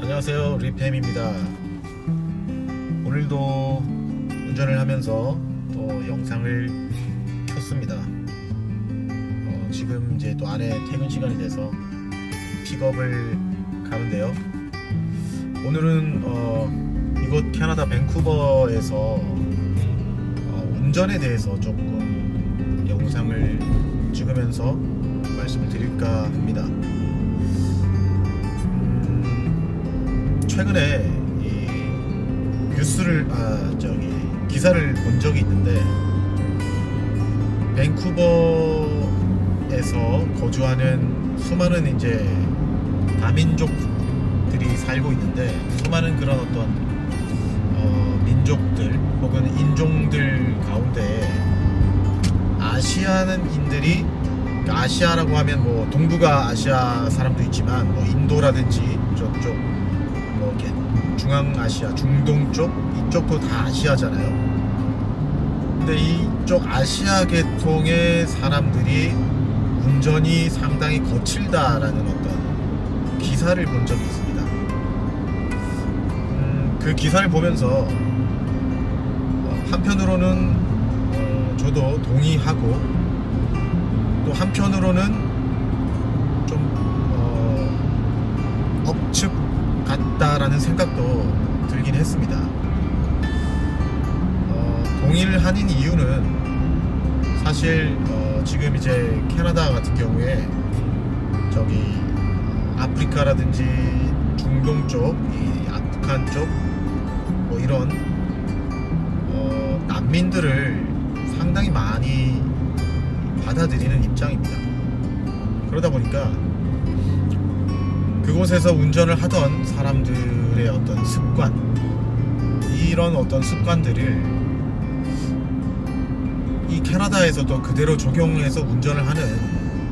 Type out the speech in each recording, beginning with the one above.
안녕하세요, 리팸입니다. 오늘도 운전을 하면서 또 영상을 켰습니다. 지금 이제 또 아내 퇴근 시간이 돼서 픽업을 가는데요. 오늘은 이곳 캐나다 밴쿠버에서 운전에 대해서 조금 영상을 찍으면서 말씀을 드릴까 합니다. 최근에 이 뉴스를 기사를 본 적이 있는데, 밴쿠버에서 거주하는 수많은 이제 다민족들이 살고 있는데, 수많은 그런 어떤 민족들 혹은 인종들 가운데 아시아인들이, 아시아라고 하면 뭐 동북아 아시아 사람도 있지만 뭐 인도라든지 저쪽 뭐 이렇게 중앙아시아, 중동 쪽 이쪽도 다 아시아잖아요. 근데 이쪽 아시아 계통의 사람들이 운전이 상당히 거칠다라는 어떤 기사를 본 적이 있습니다. 그 기사를 보면서 한편으로는 저도 동의하고, 또 한편으로는 좀 억측 같다라는 생각도 들긴 했습니다. 동의를 하는 이유는 사실 지금 이제 캐나다 같은 경우에 저기 아프리카라든지 중동 쪽, 이 아프간 쪽 뭐 이런 난민들을 상당히 많이 받아들이는 입장입니다. 그러다 보니까 그곳에서 운전을 하던 사람들의 어떤 습관, 이런 어떤 습관들을 이 캐나다에서도 그대로 적용해서 운전을 하는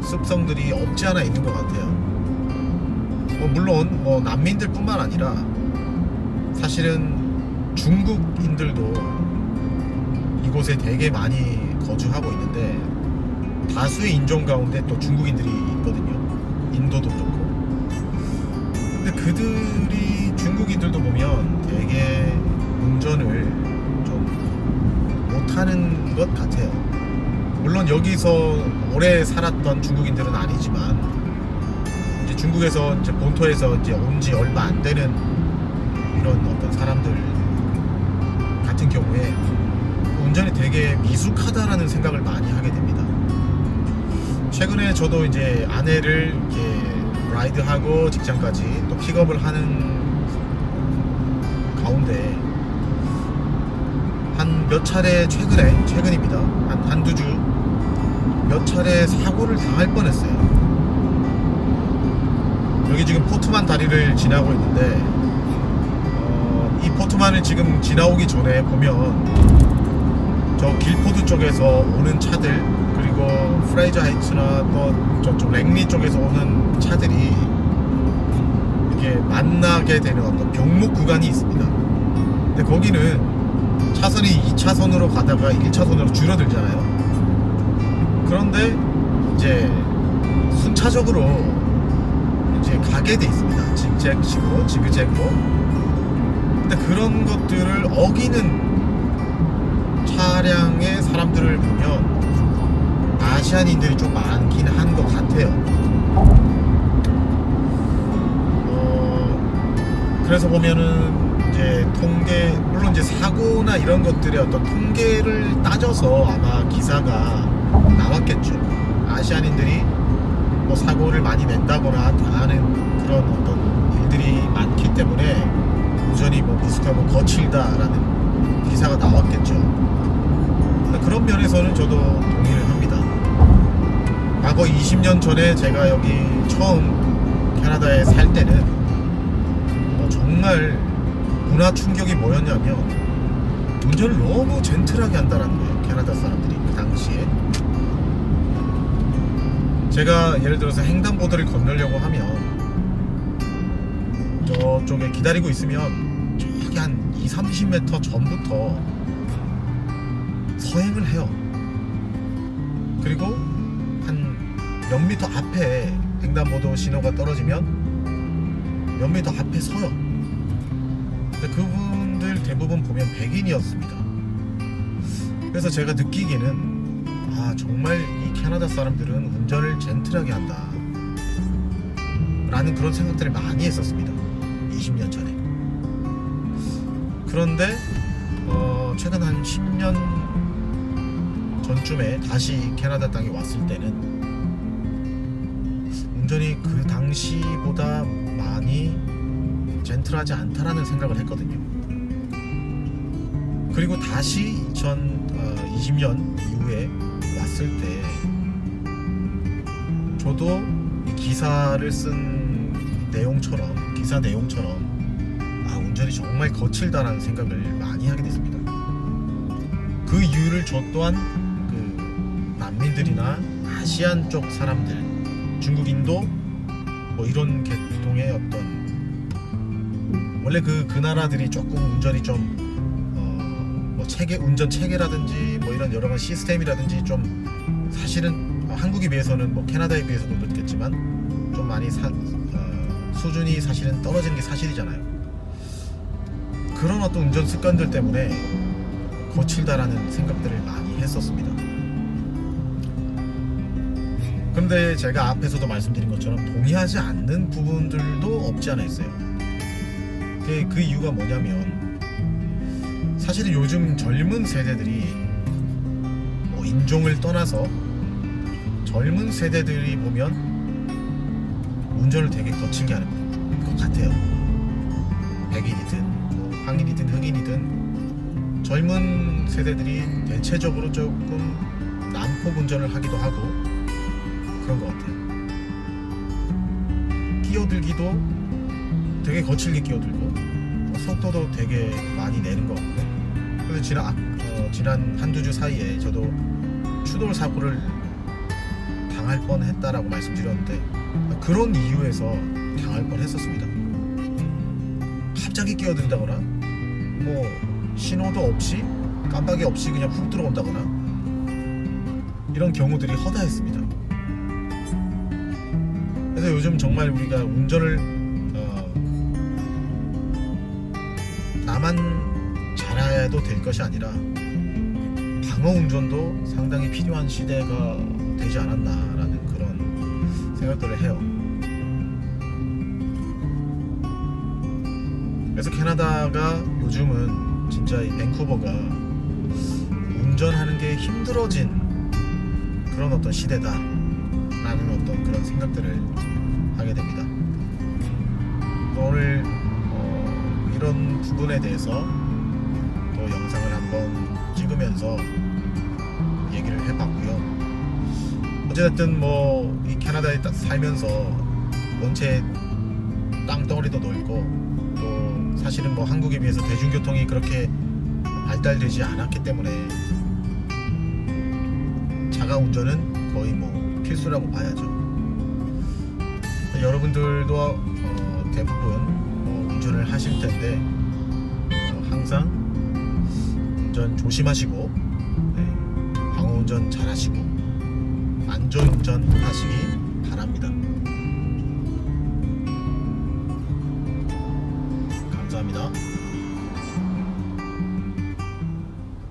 습성들이 없지 않아 있는 것 같아요. 물론 난민들 뿐만 아니라 사실은 중국인들도 이곳에 되게 많이 거주하고 있는데, 다수의 인종 가운데 또 중국인들이 있거든요. 인도도 그렇고. 근데 그들이, 중국인들도 보면 되게 운전을 좀 못하는 것 같아요. 물론 여기서 오래 살았던 중국인들은 아니지만, 이제 중국에서 이제 본토에서 이제 온 지 얼마 안 되는 이런 어떤 사람들 같은 경우에 운전이 되게 미숙하다라는 생각을 많이 하게 됩니다. 최근에 저도 이제 아내를 이렇게 라이드하고 직장까지 또 픽업을 하는 가운데 한 몇 차례, 최근입니다. 한두 주 몇 차례 사고를 당할 뻔했어요. 여기 지금 포트만 다리를 지나고 있는데, 이 포트만을 지금 지나오기 전에 보면 저 길포드 쪽에서 오는 차들, 그리고 프레이저 하이츠나 또 저쪽 랭리 쪽에서 오는 차들이 이렇게 만나게 되는 어떤 병목 구간이 있습니다. 근데 거기는 차선이 2차선으로 가다가 1차선으로 줄어들잖아요. 그런데 이제 순차적으로 이제 가게 돼 있습니다. 직잭식으로, 지그재그로. 근데 그런 것들을 어기는 차량의 사람들을 보면 아시안인들이 좀 많긴 한 것 같아요. 그래서 보면은 이제 물론 이제 사고나 이런 것들의 어떤 통계를 따져서 아마 기사가 나왔겠죠. 아시안인들이 뭐 사고를 많이 낸다거나 하는 그런 어떤 일들이 많기 때문에 운전이 뭐 미숙하고 거칠다라는 기사가 나왔겠죠. 그런 면에서는 저도 동의를 합니다. 과거 20년 전에 제가 여기 처음 캐나다에 살 때는 정말 문화 충격이 뭐였냐면, 운전을 너무 젠틀하게 한다는 거예요, 캐나다 사람들이. 그 당시에 제가 예를 들어서 횡단보도를 건너려고 하면 저쪽에 기다리고 있으면 저기 한 20-30m 전부터 서행을 해요. 그리고 한 몇 미터 앞에 횡단보도 신호가 떨어지면 몇몇 더 앞에 서요. 근데 그분들 대부분 보면 백인이었습니다. 그래서 제가 느끼기에는 정말 이 캐나다 사람들은 운전을 젠틀하게 한다 라는 그런 생각들을 많이 했었습니다. 20년 전에. 그런데 최근 한 10년 전쯤에 다시 캐나다 땅에 왔을 때는 운전이 그 당시보다 많이 젠틀하지 않다라는 생각을 했거든요. 그리고 다시 2020년 이후에 왔을 때 저도 이 기사를 쓴 내용처럼, 기사 내용처럼 운전이 정말 거칠다라는 생각을 많이 하게 됐습니다. 그 이유를 저 또한 그 난민들이나 아시안 쪽 사람들, 중국, 인도 뭐 이런 계통의 어떤 원래 그 나라들이 조금 운전이 좀 운전 체계라든지 뭐 이런 여러 가지 시스템이라든지 좀 사실은 한국에 비해서는 뭐 캐나다에 비해서도 그렇겠지만 좀 많이 수준이 사실은 떨어지는 게 사실이잖아요. 그런 어떤 운전 습관들 때문에 거칠다라는 생각들을 많이 했었습니다. 그런데 제가 앞에서도 말씀드린 것처럼 동의하지 않는 부분들도 없지 않아 있어요. 그 이유가 뭐냐면 사실은 요즘 젊은 세대들이 뭐 인종을 떠나서 젊은 세대들이 보면 운전을 되게 거칠게 하는 것 같아요. 백인이든 뭐 황인이든 흑인이든 젊은 세대들이 대체적으로 조금 난폭 운전을 하기도 하고 그런 것 같아요. 끼어들기도 되게 거칠게 끼어들고 속도도 되게 많이 내는 것 같고. 그래서 지난 한두 주 사이에 저도 추돌 사고를 당할 뻔했다라고 말씀드렸는데 그런 이유에서 당할 뻔했었습니다. 갑자기 끼어든다거나 뭐 신호도 없이 깜빡이 없이 그냥 훅 들어온다거나 이런 경우들이 허다했습니다. 그래서 요즘 정말 우리가 운전을 나만 잘해도 될 것이 아니라 방어 운전도 상당히 필요한 시대가 되지 않았나라는 그런 생각들을 해요. 그래서 캐나다가 요즘은 진짜 이 밴쿠버가 운전하는 게 힘들어진 그런 어떤 시대다라는 어떤 그런 생각들을 하게 됩니다. 오늘 이런 부분에 대해서 또 영상을 한번 찍으면서 얘기를 해봤고요. 어쨌든 뭐 이 캐나다에 살면서 원체 땅덩어리도 넓고 또 사실은 뭐 한국에 비해서 대중교통이 그렇게 발달되지 않았기 때문에 자가 운전은 거의 뭐 필수라고 봐야죠. 여러분들도 대부분 운전을 하실 텐데 항상 운전 조심하시고 방어 운전 잘 하시고 안전 운전 하시기 바랍니다. 감사합니다.